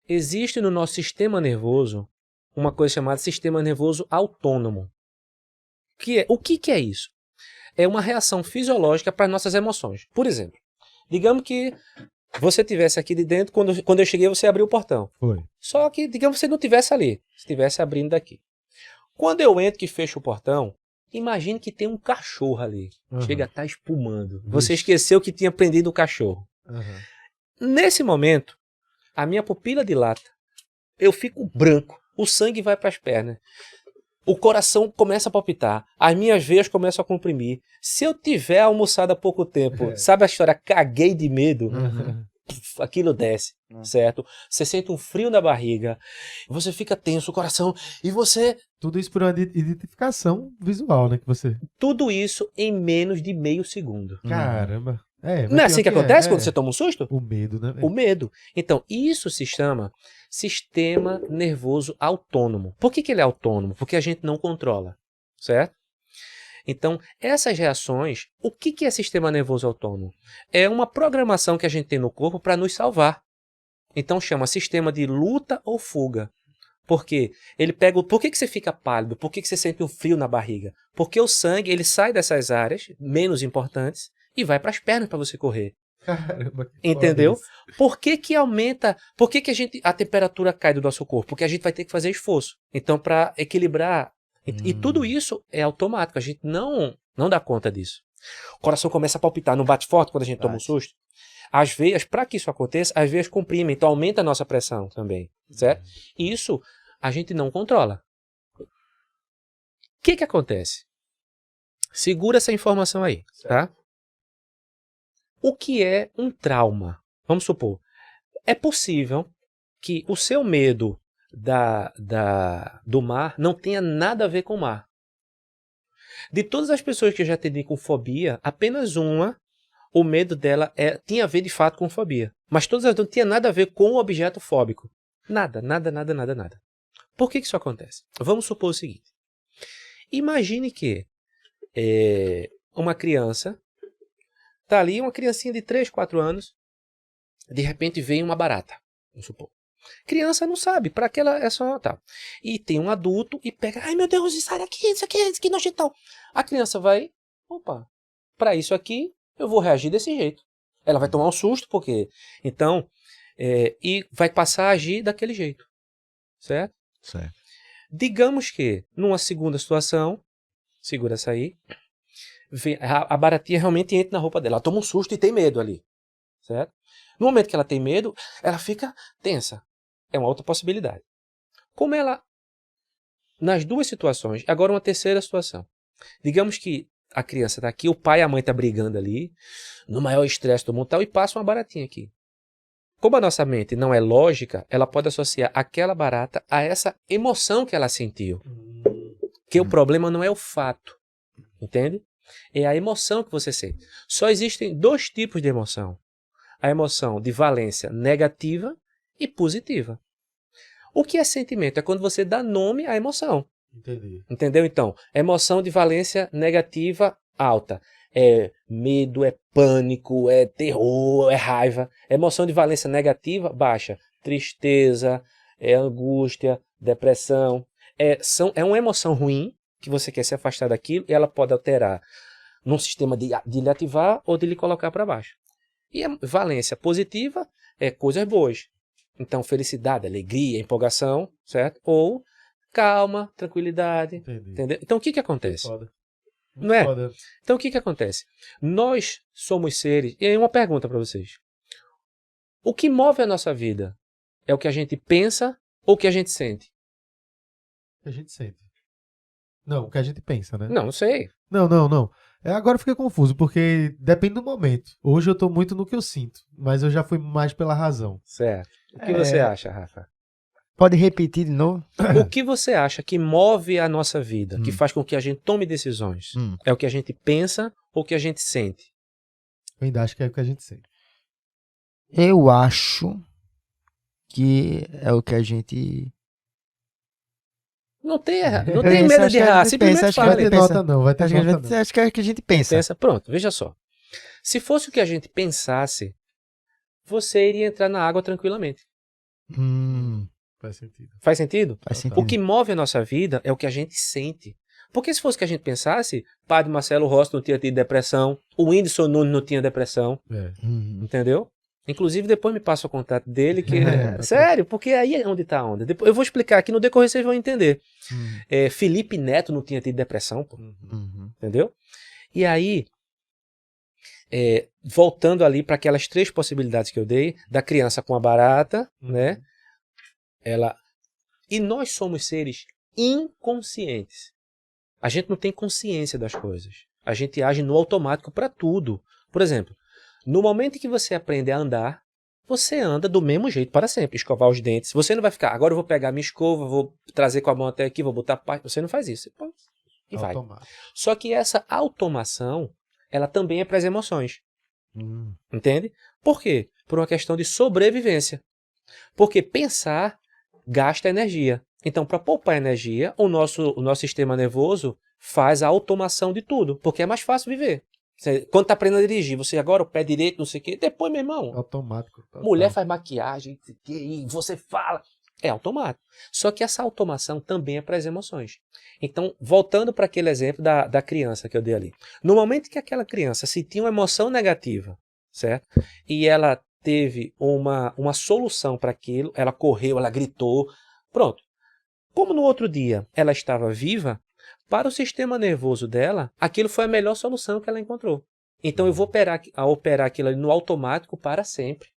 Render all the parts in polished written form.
existe no nosso sistema nervoso uma coisa chamada sistema nervoso autônomo. O que é isso? É uma reação fisiológica para as nossas emoções. Por exemplo, digamos que você estivesse aqui de dentro, quando eu cheguei você abriu o portão. Foi. Só que, digamos que você não estivesse ali, estivesse abrindo daqui. Quando eu entro que fecho o portão, imagine que tem um cachorro ali. Chega a estar espumando. Você esqueceu que tinha prendido o cachorro. Nesse momento, a minha pupila dilata, eu fico branco, o sangue vai para as pernas, o coração começa a palpitar, as minhas veias começam a comprimir. Se eu tiver almoçado há pouco tempo, sabe a história, caguei de medo, aquilo desce, certo? Você sente um frio na barriga, você fica tenso, o coração, e você... Tudo isso por uma identificação visual, né? Tudo isso em menos de meio segundo. Caramba. Não é assim que acontece quando você toma um susto? O medo, né? O medo. Então, isso se chama sistema nervoso autônomo. Por que ele é autônomo? Porque a gente não controla, certo? Então, essas reações, o que é sistema nervoso autônomo? É uma programação que a gente tem no corpo para nos salvar. Então, chama sistema de luta ou fuga. Por quê? Ele pega por que você fica pálido? Por que você sente um frio na barriga? Porque o sangue ele sai dessas áreas menos importantes e vai para as pernas para você correr. Caramba, entendeu? Por que aumenta? Por que a temperatura cai do nosso corpo? Porque a gente vai ter que fazer esforço. Então, para equilibrar. E tudo isso é automático. A gente não dá conta disso. O coração começa a palpitar, não bate forte quando a gente toma um susto. As veias, para que isso aconteça, as veias comprimem, então aumenta a nossa pressão também, certo? E isso a gente não controla. O que acontece? Segura essa informação aí, tá? O que é um trauma? Vamos supor, é possível que o seu medo do mar não tenha nada a ver com o mar. De todas as pessoas que eu já atendi com fobia, apenas uma, o medo dela tinha a ver de fato com fobia. Mas todas as não tinha nada a ver com o objeto fóbico. Nada. Por que isso acontece? Vamos supor o seguinte. Imagine que uma criança tá ali, uma criancinha de 3, 4 anos, de repente vem uma barata, vamos supor. Criança não sabe, para que ela é só tá. E tem um adulto e pega, ai meu Deus, sai daqui, isso aqui nojentão. A criança vai, opa, para isso aqui eu vou reagir desse jeito. Ela vai tomar um susto, porque então, e vai passar a agir daquele jeito, certo? Certo. Digamos que numa segunda situação, segura essa aí, a baratinha realmente entra na roupa dela, ela toma um susto e tem medo ali, certo? No momento que ela tem medo, ela fica tensa. É uma outra possibilidade. Como ela, nas duas situações, agora uma terceira situação. Digamos que a criança está aqui, o pai e a mãe estão brigando ali, no maior estresse do mundo tal, e passa uma baratinha aqui. Como a nossa mente não é lógica, ela pode associar aquela barata a essa emoção que ela sentiu. Que o problema não é o fato, entende? É a emoção que você sente. Só existem 2 tipos de emoção. A emoção de valência negativa e positiva. O que é sentimento? É quando você dá nome à emoção. Entendi. Entendeu? Então, emoção de valência negativa alta. É medo, é pânico, é terror, é raiva. Emoção de valência negativa baixa. Tristeza, é angústia, depressão. É uma emoção ruim que você quer se afastar daquilo e ela pode alterar num sistema de lhe ativar ou de lhe colocar para baixo. E a valência positiva é coisas boas. Então, felicidade, alegria, empolgação, certo? Ou calma, tranquilidade. Entendeu? Então, o que acontece? Foda. Não é? Foda. Então, o que acontece? Nós somos seres... E aí, uma pergunta para vocês. O que move a nossa vida é o que a gente pensa ou o que a gente sente? O que a gente sente. Não, o que a gente pensa, né? Não sei. Não. Agora eu fiquei confuso, porque depende do momento. Hoje eu tô muito no que eu sinto, mas eu já fui mais pela razão. Certo. O que você acha, Rafa? Pode repetir de novo? O que você acha que move a nossa vida, que faz com que a gente tome decisões? É o que a gente pensa ou o que a gente sente? Eu ainda acho que é o que a gente sente. Eu acho que é o que a gente... Não tem medo de errar, simplesmente fala. Vai ter nota não, vai ter nota não. Acho que é o que a gente pensa. Pronto, veja só. Se fosse o que a gente pensasse, você iria entrar na água tranquilamente. Faz sentido. Faz sentido? Faz sentido. O que move a nossa vida é o que a gente sente. Porque se fosse o que a gente pensasse, Padre Marcelo Rossi não tinha tido depressão, o Whindersson Nunes não tinha depressão, É. entendeu? Inclusive, depois me passa o contato dele, que sério, porque aí é onde tá a onda. Depois, eu vou explicar aqui, no decorrer vocês vão entender. Felipe Neto não tinha tido depressão, pô, entendeu? E aí, voltando ali para aquelas 3 possibilidades que eu dei, da criança com a barata, né? E nós somos seres inconscientes. A gente não tem consciência das coisas. A gente age no automático para tudo. Por exemplo, no momento em que você aprende a andar, você anda do mesmo jeito para sempre. Escovar os dentes. Você não vai ficar, agora eu vou pegar minha escova, vou trazer com a mão até aqui, vou botar parte. Você não faz isso. Você põe e vai. Só que essa automação, ela também é para as emoções. Entende? Por quê? Por uma questão de sobrevivência. Porque pensar gasta energia. Então, para poupar energia, o nosso sistema nervoso faz a automação de tudo, porque é mais fácil viver. Quando está aprendendo a dirigir, você agora o pé direito, não sei o quê, depois, meu irmão, automático. Mulher faz maquiagem, e você fala, é automático. Só que essa automação também é para as emoções. Então, voltando para aquele exemplo da criança que eu dei ali. No momento que aquela criança sentiu uma emoção negativa, certo? E ela teve uma solução para aquilo, ela correu, ela gritou, pronto. Como no outro dia ela estava viva, para o sistema nervoso dela, aquilo foi a melhor solução que ela encontrou. Então eu vou operar aquilo ali no automático para sempre.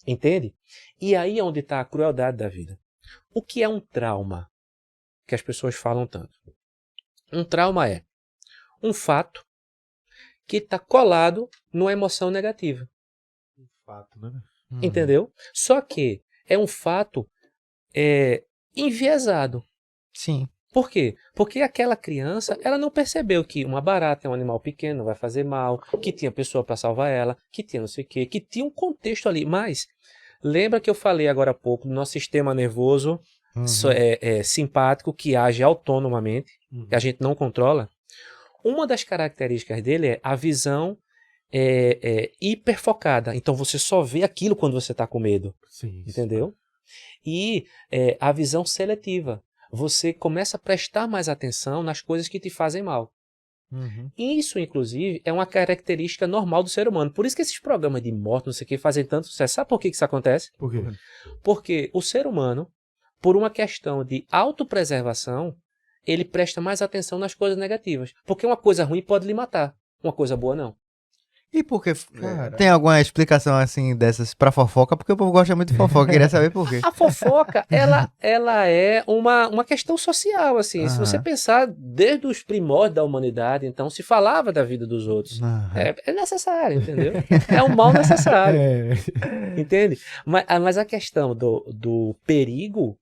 Entende? E aí é onde está a crueldade da vida. O que é um trauma? Que as pessoas falam tanto. Um trauma é um fato que está colado numa emoção negativa. Um fato, né? Entendeu? Só que é um fato enviesado. Sim. Por quê? Porque aquela criança, ela não percebeu que uma barata é um animal pequeno, não vai fazer mal, que tinha pessoa para salvar ela, que tinha não sei o quê, que tinha um contexto ali. Mas, lembra que eu falei agora há pouco do nosso sistema nervoso simpático, que age autonomamente, que a gente não controla? Uma das características dele é a visão hiperfocada. Então, você só vê aquilo quando você está com medo. Sim, entendeu? E a visão seletiva. Você começa a prestar mais atenção nas coisas que te fazem mal. Isso, inclusive, é uma característica normal do ser humano. Por isso que esses programas de morte, não sei o que, fazem tanto sucesso. Sabe por que isso acontece? Por quê? Porque o ser humano, por uma questão de autopreservação, ele presta mais atenção nas coisas negativas. Porque uma coisa ruim pode lhe matar, uma coisa boa não. E por que? Tem alguma explicação assim dessas pra fofoca? Porque o povo gosta muito de fofoca, queria saber por quê. A fofoca, ela é uma questão social, assim. Se você pensar desde os primórdios da humanidade, então se falava da vida dos outros. É necessário, entendeu? É um mal necessário. Entende? Mas a questão do perigo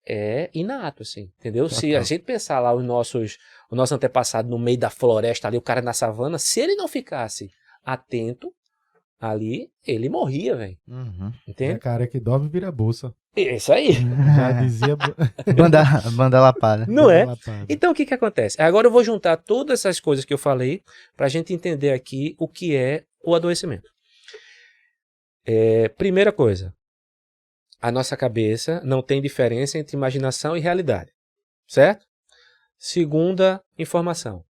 é inato, assim, entendeu? Se a gente pensar lá o nosso antepassado no meio da floresta ali, o cara na savana, se ele não ficasse atento ali, ele morria, velho. Entende? É cara que dorme vira bolsa. Isso aí. Já dizia... Banda lapada. Não é? Então o que acontece? Agora eu vou juntar todas essas coisas que eu falei pra gente entender aqui o que é o adoecimento. Primeira coisa, a nossa cabeça não tem diferença entre imaginação e realidade, certo? Segunda informação,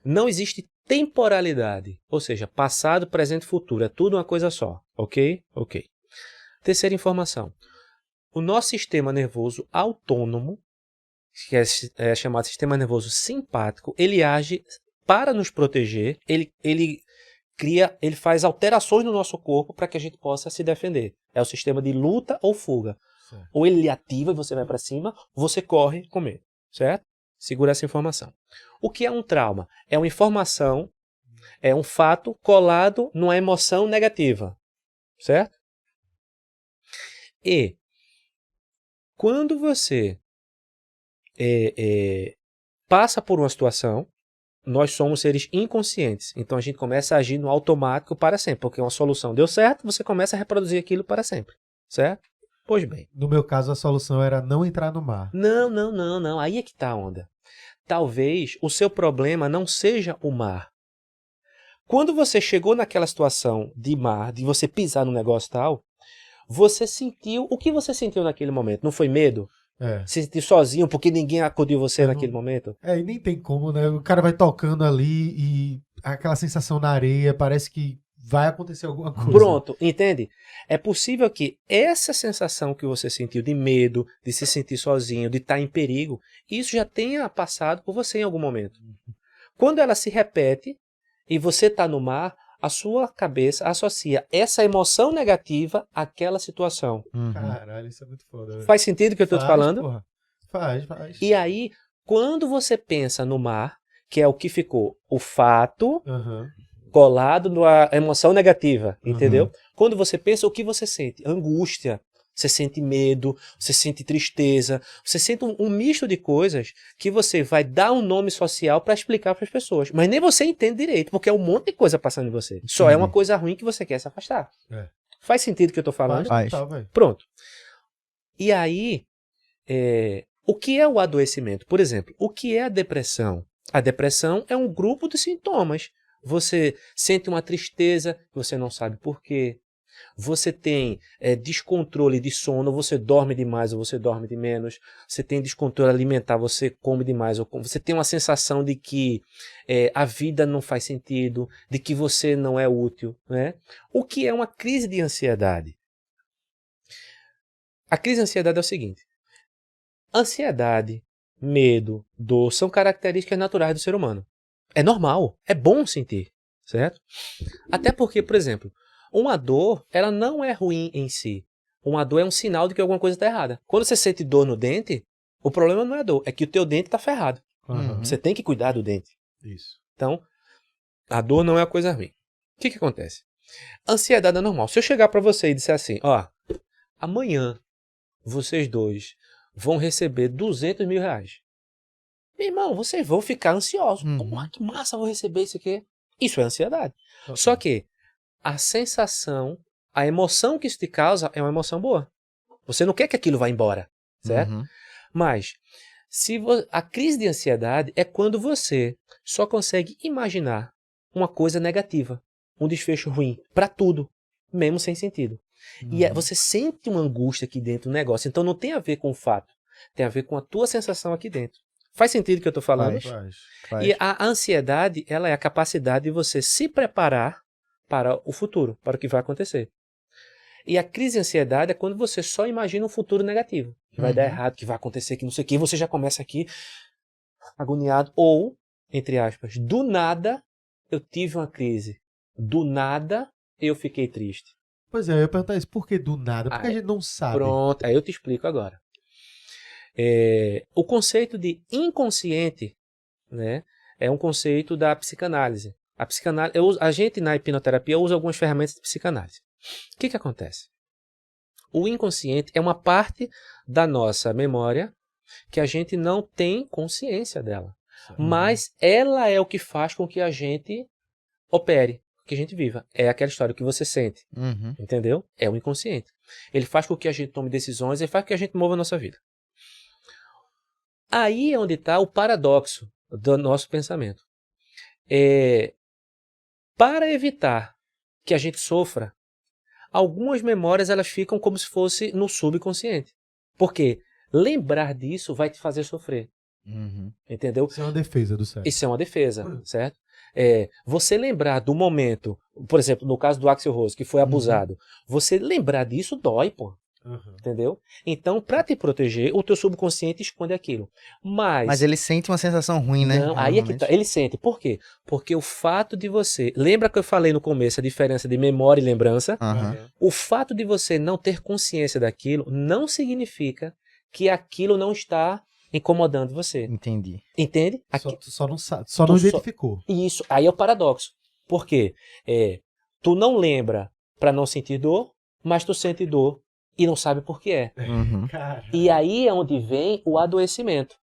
não existe temporalidade, ou seja, passado, presente e futuro, é tudo uma coisa só, ok? Ok. Terceira informação, o nosso sistema nervoso autônomo, que é chamado sistema nervoso simpático, ele age para nos proteger, ele faz alterações no nosso corpo para que a gente possa se defender. É o sistema de luta ou fuga. Certo. Ou ele ativa e você vai para cima, ou você corre com medo, certo? Segura essa informação. O que é um trauma? É uma informação, é um fato colado numa emoção negativa, certo? E quando você passa por uma situação, nós somos seres inconscientes. Então a gente começa a agir no automático para sempre, porque uma solução deu certo, você começa a reproduzir aquilo para sempre, certo? Pois bem. No meu caso, a solução era não entrar no mar. Não. Aí é que está a onda. Talvez o seu problema não seja o mar. Quando você chegou naquela situação de mar, de você pisar no negócio tal, Você sentiu... O que você sentiu naquele momento? Não foi medo? É. Se sentir sozinho porque ninguém acudiu você Eu naquele não- momento? É, e nem tem como, né? O cara vai tocando ali e aquela sensação na areia, parece que vai acontecer alguma coisa. Pronto, entende? É possível que essa sensação que você sentiu de medo, de se sentir sozinho, de estar em perigo, isso já tenha passado por você em algum momento. Quando ela se repete e você está no mar, a sua cabeça associa essa emoção negativa àquela situação. Uhum. Caralho, isso é muito foda. velho. Faz sentido o que eu estou te Faz, falando? porra. Faz. E aí, quando você pensa no mar, que é o que ficou o fato Aham. colado na emoção negativa, Uhum. entendeu? Quando você pensa, o que você sente? Angústia, você sente medo, você sente tristeza, você sente um misto de coisas que você vai dar um nome social para explicar para as pessoas. Mas nem você entende direito, porque é um monte de coisa passando em você. Só é uma coisa ruim que você quer se afastar. É. Faz sentido o que eu estou falando? Faz. Total, velho. Pronto. E aí, o que é o adoecimento? Por exemplo, o que é a depressão? A depressão é um grupo de sintomas. Você sente uma tristeza, você não sabe por quê. Você tem descontrole de sono, você dorme demais ou você dorme de menos. Você tem descontrole alimentar, você come demais ou come. Você tem uma sensação de que a vida não faz sentido, de que você não é útil, né? O que é uma crise de ansiedade? A crise de ansiedade é o seguinte: ansiedade, medo, dor são características naturais do ser humano. É normal, é bom sentir, certo? Até porque, por exemplo, uma dor, ela não é ruim em si. Uma dor é um sinal de que alguma coisa está errada. Quando você sente dor no dente, o problema não é a dor, é que o teu dente está ferrado. Aham. Você tem que cuidar do dente. Isso. Então, a dor não é uma coisa ruim. O que acontece? Ansiedade é normal. Se eu chegar para você e disser assim, ó, amanhã vocês dois vão receber 200 mil reais. Meu irmão, vocês vão ficar ansiosos. Porra, que massa, vou receber isso aqui. Isso é ansiedade. Total. Só que a sensação, a emoção que isso te causa é uma emoção boa. Você não quer que aquilo vá embora, certo? Uhum. Mas a crise de ansiedade é quando você só consegue imaginar uma coisa negativa, um desfecho ruim, para tudo, mesmo sem sentido. E você sente uma angústia aqui dentro do negócio. Então não tem a ver com o fato, tem a ver com a tua sensação aqui dentro. Faz sentido o que eu estou falando? Faz. E a ansiedade, ela é a capacidade de você se preparar para o futuro, para o que vai acontecer. E a crise de ansiedade é quando você só imagina um futuro negativo, que vai dar errado, que vai acontecer, que não sei o que, você já começa aqui agoniado. Ou, entre aspas, do nada eu tive uma crise, do nada eu fiquei triste. Pois é, eu ia perguntar isso, por que do nada? Porque a gente não sabe. Pronto, aí eu te explico agora. O conceito de inconsciente, né, é um conceito da psicanálise. A gente na hipnoterapia usa algumas ferramentas de psicanálise. O que acontece? O inconsciente é uma parte da nossa memória que a gente não tem consciência dela. Mas ela é o que faz com que a gente opere, que a gente viva. É aquela história que você sente. Uhum. Entendeu? É o inconsciente. Ele faz com que a gente tome decisões, ele faz com que a gente mova a nossa vida. Aí é onde está o paradoxo do nosso pensamento. Para evitar que a gente sofra, algumas memórias elas ficam como se fosse no subconsciente. Porque lembrar disso vai te fazer sofrer. Uhum. Entendeu? Isso é uma defesa do cérebro. Isso é uma defesa, certo? Você lembrar do momento, por exemplo, no caso do Axl Rose, que foi abusado, você lembrar disso dói, pô. Entendeu? Então, para te proteger, o teu subconsciente esconde aquilo. Mas ele sente uma sensação ruim, né? não, aí é que tá, ele sente. Por quê? Porque o fato de você... Lembra que eu falei no começo a diferença de memória e lembrança? Uhum. O fato de você não ter consciência daquilo não significa que aquilo não está incomodando você. Entendi. Entende? Só não sabe, só não identificou. Isso, aí é o paradoxo. Por quê? Tu não lembra para não sentir dor, mas tu sente dor e não sabe por que é. Uhum. Cara. E aí é onde vem o adoecimento.